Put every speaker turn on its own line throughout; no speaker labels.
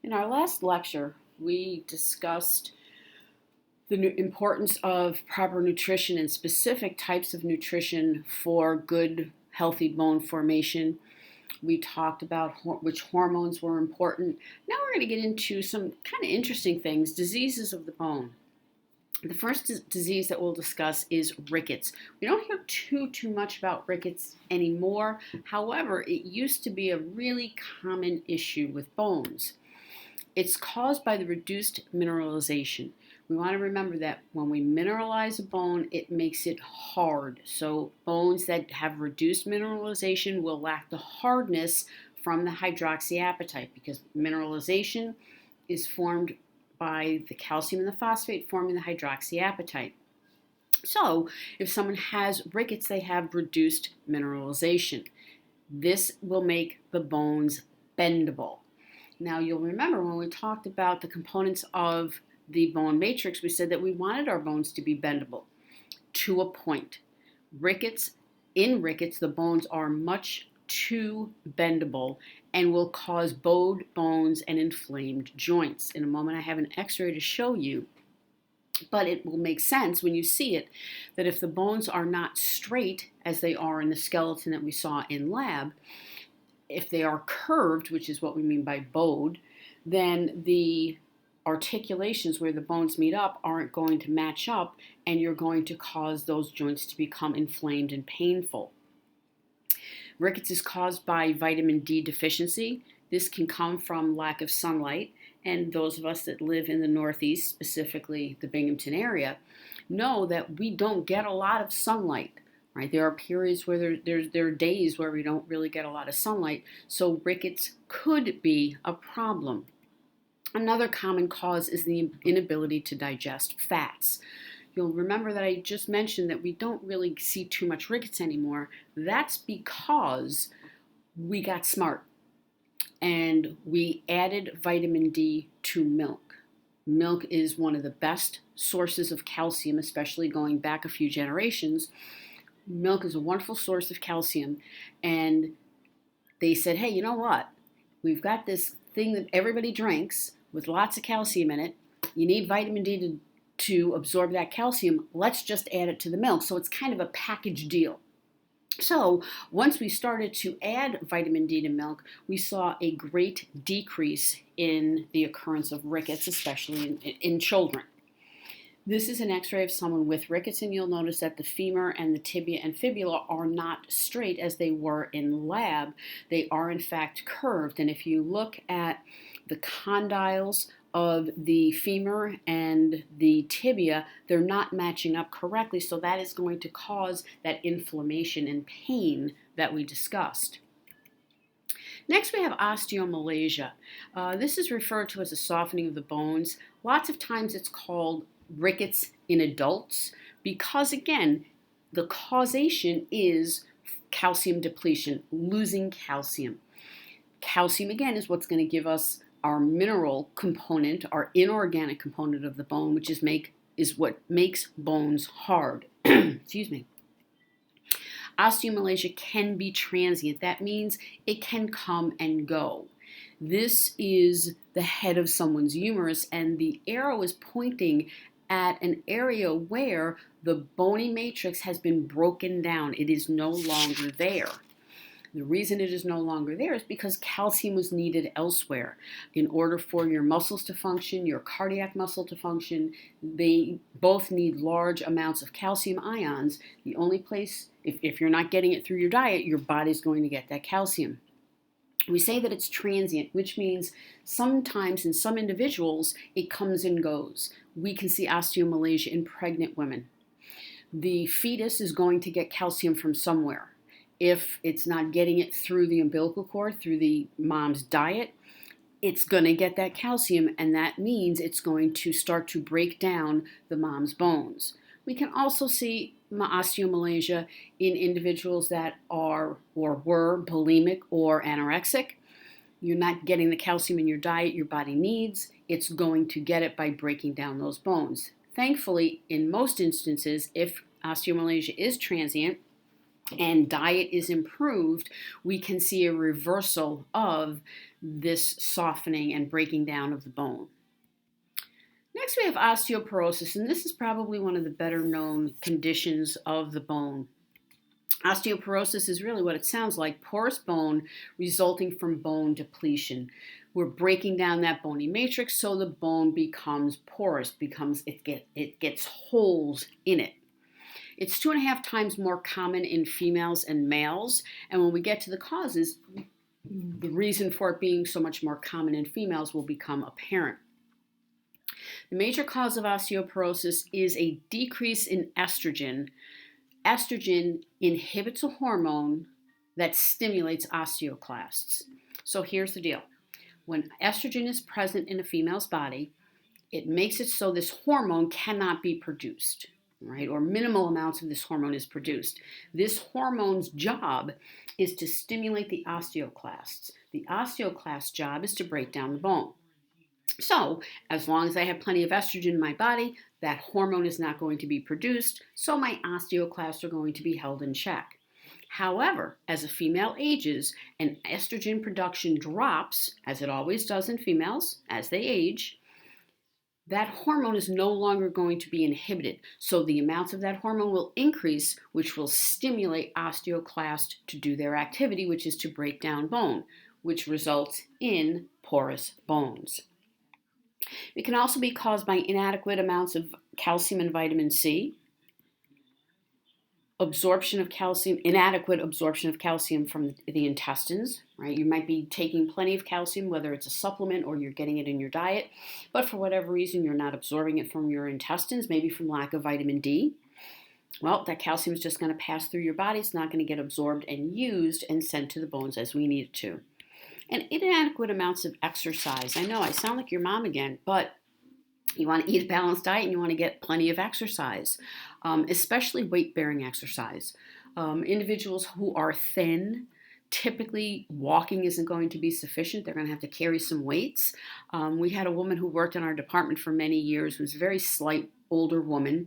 In our last lecture, we discussed the importance of proper nutrition and specific types of nutrition for good, healthy bone formation. We talked about which hormones were important. Now we're going to get into some kind of interesting things, diseases of the bone. The first disease that we'll discuss is rickets. We don't hear too much about rickets anymore. However, it used to be a really common issue with bones. It's caused by the reduced mineralization. We want to remember that when we mineralize a bone, it makes it hard. So bones that have reduced mineralization will lack the hardness from the hydroxyapatite, because mineralization is formed by the calcium and the phosphate forming the hydroxyapatite. So if someone has rickets, they have reduced mineralization. This will make the bones bendable. Now, you'll remember when we talked about the components of the bone matrix, we said that we wanted our bones to be bendable to a point. In rickets, the bones are much too bendable and will cause bowed bones and inflamed joints. In a moment, I have an x-ray to show you, but it will make sense when you see it that if the bones are not straight as they are in the skeleton that we saw in lab, if they are curved, which is what we mean by bowed, then the articulations where the bones meet up aren't going to match up, and you're going to cause those joints to become inflamed and painful. Rickets is caused by vitamin D deficiency. This can come from lack of sunlight, and those of us that live in the Northeast, specifically the Binghamton area, know that we don't get a lot of sunlight. Right? There are periods where there are days where we don't really get a lot of sunlight, so rickets could be a problem. Another common cause is the inability to digest fats. You'll remember that I just mentioned that we don't really see too much rickets anymore. That's because we got smart and we added vitamin D to milk. Milk is one of the best sources of calcium, especially going back a few generations. Milk is a wonderful source of calcium, and they said, hey, you know what? We've got this thing that everybody drinks with lots of calcium in it. You need vitamin D to absorb that calcium. Let's just add it to the milk. So it's kind of a package deal. So once we started to add vitamin D to milk, we saw a great decrease in the occurrence of rickets, especially in children. This is an x-ray of someone with rickets, and you'll notice that the femur and the tibia and fibula are not straight as they were in lab. They are in fact curved, and if you look at the condyles of the femur and the tibia, they're not matching up correctly, so that is going to cause that inflammation and pain that we discussed. Next, we have osteomalacia. This is referred to as a softening of the bones. Lots of times it's called rickets in adults because, again, the causation is calcium depletion, losing calcium. Calcium, again, is what's going to give us our mineral component, our inorganic component of the bone, which is what makes bones hard. Excuse me. Osteomalacia can be transient. That means it can come and go. This is the head of someone's humerus, and the arrow is pointing at an area where the bony matrix has been broken down. It is no longer there. The reason it is no longer there is because calcium was needed elsewhere. In order for your muscles to function, your cardiac muscle to function, they both need large amounts of calcium ions. The only place, if you're not getting it through your diet, your body's going to get that calcium. We say that it's transient, which means sometimes in some individuals it comes and goes. We can see osteomalacia in pregnant women. The fetus is going to get calcium from somewhere. If it's not getting it through the umbilical cord, through the mom's diet, it's going to get that calcium, and that means it's going to start to break down the mom's bones. We can also see osteomalacia in individuals that are or were bulimic or anorexic. You're not getting the calcium in your diet your body needs. It's going to get it by breaking down those bones. Thankfully, in most instances, if osteomalacia is transient, and diet is improved, we can see a reversal of this softening and breaking down of the bone. Next, we have osteoporosis, and this is probably one of the better known conditions of the bone. Osteoporosis is really what it sounds like, porous bone resulting from bone depletion. We're breaking down that bony matrix so the bone becomes porous, it gets holes in it. It's 2.5 times more common in females and males, and when we get to the causes, the reason for it being so much more common in females will become apparent. The major cause of osteoporosis is a decrease in estrogen. Estrogen inhibits a hormone that stimulates osteoclasts. So here's the deal. When estrogen is present in a female's body, it makes it so this hormone cannot be produced, right? Or minimal amounts of this hormone is produced. This hormone's job is to stimulate the osteoclasts. The osteoclast's job is to break down the bone. So, as long as I have plenty of estrogen in my body, that hormone is not going to be produced, so my osteoclasts are going to be held in check. However, as a female ages and estrogen production drops, as it always does in females as they age, that hormone is no longer going to be inhibited. So the amounts of that hormone will increase, which will stimulate osteoclasts to do their activity, which is to break down bone, which results in porous bones. It can also be caused by inadequate amounts of calcium and vitamin C, inadequate absorption of calcium from the intestines, right? You might be taking plenty of calcium, whether it's a supplement or you're getting it in your diet, but for whatever reason, you're not absorbing it from your intestines, maybe from lack of vitamin D. Well, that calcium is just going to pass through your body. It's not going to get absorbed and used and sent to the bones as we need it to. And inadequate amounts of exercise. I know I sound like your mom again, but you want to eat a balanced diet and you want to get plenty of exercise, especially weight-bearing exercise. Individuals who are thin, typically walking isn't going to be sufficient. They're going to have to carry some weights. We had a woman who worked in our department for many years, who was a very slight, older woman,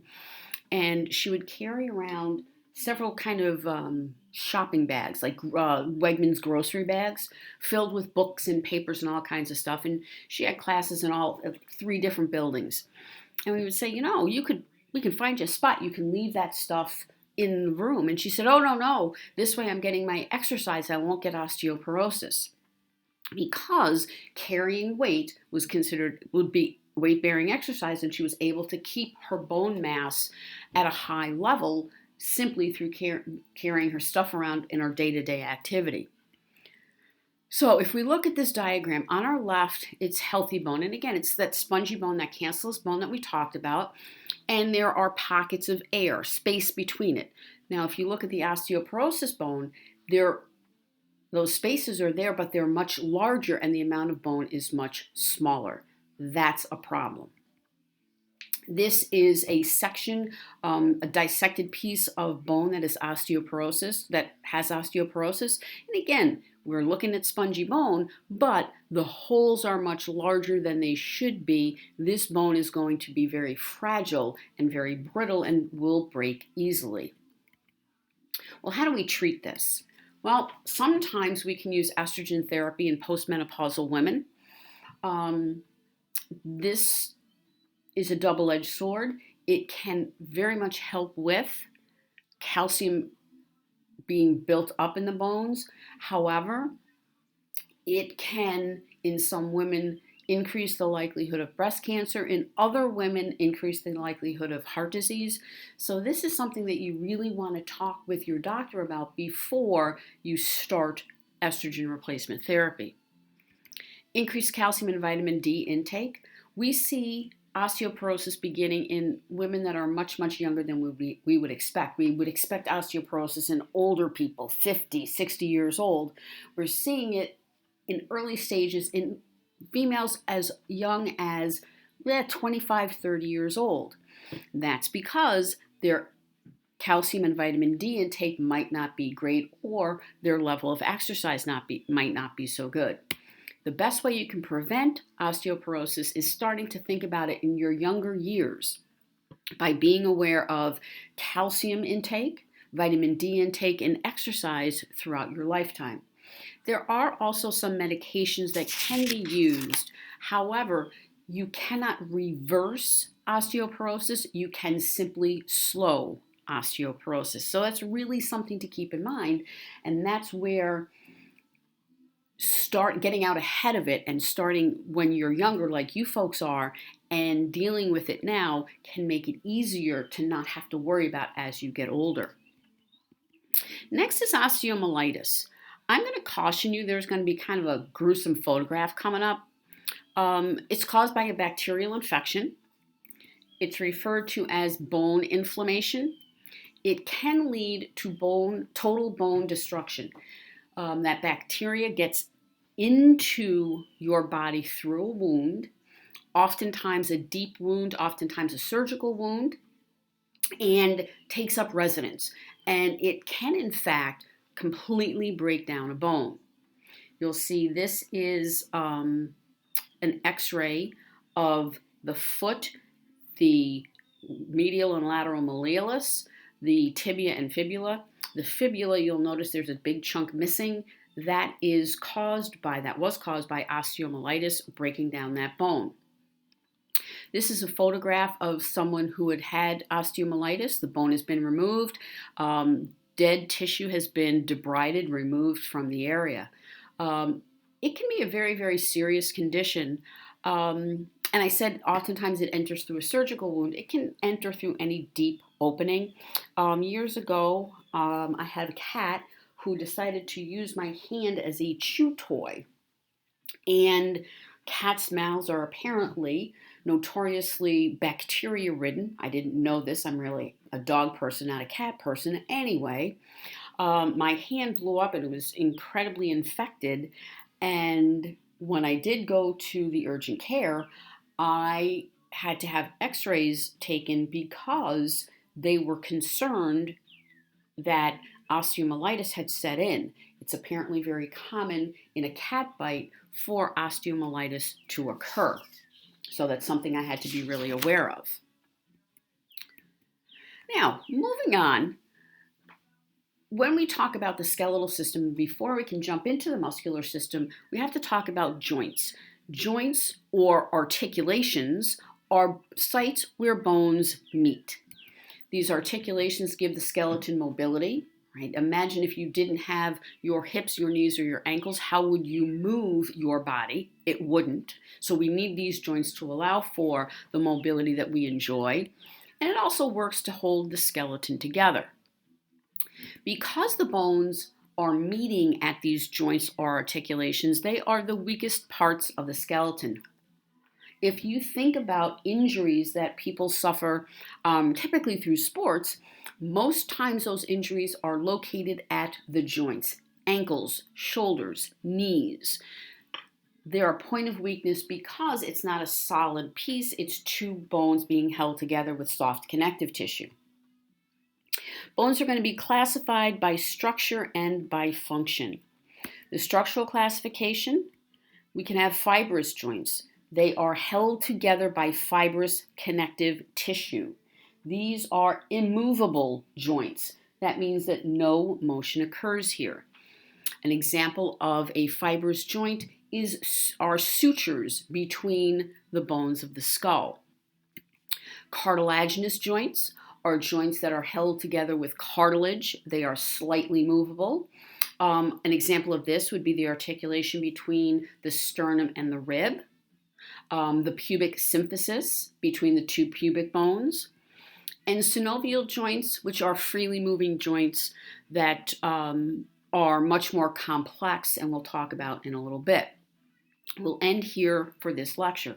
and she would carry around several kind of shopping bags, like Wegmans grocery bags, filled with books and papers and all kinds of stuff. And she had classes in all 3 different buildings. And we would say, we can find you a spot. You can leave that stuff in the room. And she said, oh, no. This way I'm getting my exercise. I won't get osteoporosis. Because carrying weight would be weight-bearing exercise, and she was able to keep her bone mass at a high level simply through carrying her stuff around in her day-to-day activity. So if we look at this diagram, on our left, it's healthy bone. And again, it's that spongy bone, that cancellous bone that we talked about. And there are pockets of air, space between it. Now, if you look at the osteoporosis bone, those spaces are there, but they're much larger and the amount of bone is much smaller. That's a problem. This is a section, a dissected piece of bone that has osteoporosis. And again, we're looking at spongy bone, but the holes are much larger than they should be. This bone is going to be very fragile and very brittle and will break easily. Well, how do we treat this? Well, sometimes we can use estrogen therapy in postmenopausal women. This is a double-edged sword. It can very much help with calcium being built up in the bones. However, it can, in some women, increase the likelihood of breast cancer. In other women, increase the likelihood of heart disease. So this is something that you really want to talk with your doctor about before you start estrogen replacement therapy. Increased calcium and vitamin D intake. We see osteoporosis beginning in women that are much, much younger than we would expect. We would expect osteoporosis in older people, 50, 60 years old. We're seeing it in early stages in females as young as 25, 30 years old. That's because their calcium and vitamin D intake might not be great, or their level of exercise might not be so good. The best way you can prevent osteoporosis is starting to think about it in your younger years by being aware of calcium intake, vitamin D intake, and exercise throughout your lifetime. There are also some medications that can be used. However, you cannot reverse osteoporosis. You can simply slow osteoporosis. So that's really something to keep in mind. And that's where start getting out ahead of it and starting when you're younger, like you folks are, and dealing with it now can make it easier to not have to worry about as you get older. Next is osteomyelitis. I'm going to caution you, there's going to be kind of a gruesome photograph coming up. It's caused by a bacterial infection. It's referred to as bone inflammation. It can lead to total bone destruction. That bacteria gets into your body through a wound, oftentimes a deep wound, oftentimes a surgical wound, and takes up residence. And it can, in fact, completely break down a bone. You'll see this is an x-ray of the foot, the medial and lateral malleolus, the tibia and fibula. The fibula, you'll notice there's a big chunk missing. That was caused by osteomyelitis breaking down that bone. This is a photograph of someone who had osteomyelitis. The bone has been removed. Dead tissue has been debrided, removed from the area. It can be a very, very serious condition. And I said oftentimes it enters through a surgical wound. It can enter through any deep opening. Years ago, I had a cat who decided to use my hand as a chew toy. And cats' mouths are apparently notoriously bacteria-ridden. I didn't know this. I'm really a dog person, not a cat person. Anyway, my hand blew up and it was incredibly infected. And when I did go to the urgent care, I had to have x-rays taken because they were concerned that osteomyelitis had set in. It's apparently very common in a cat bite for osteomyelitis to occur. So that's something I had to be really aware of. Now, moving on, when we talk about the skeletal system, before we can jump into the muscular system, we have to talk about joints. Joints or articulations are sites where bones meet. These articulations give the skeleton mobility. Right? Imagine if you didn't have your hips, your knees, or your ankles, how would you move your body? It wouldn't. So we need these joints to allow for the mobility that we enjoy. And it also works to hold the skeleton together. Because the bones are meeting at these joints or articulations, they are the weakest parts of the skeleton. If you think about injuries that people suffer, typically through sports, most times those injuries are located at the joints, ankles, shoulders, knees. They're a point of weakness because it's not a solid piece, it's two bones being held together with soft connective tissue. Bones are going to be classified by structure and by function. The structural classification, we can have fibrous joints. They are held together by fibrous connective tissue. These are immovable joints. That means that no motion occurs here. An example of a fibrous joint are sutures between the bones of the skull. Cartilaginous joints are joints that are held together with cartilage. They are slightly movable. An example of this would be the articulation between the sternum and the rib. The pubic symphysis between the two pubic bones, and synovial joints, which are freely moving joints that are much more complex and we'll talk about in a little bit. We'll end here for this lecture.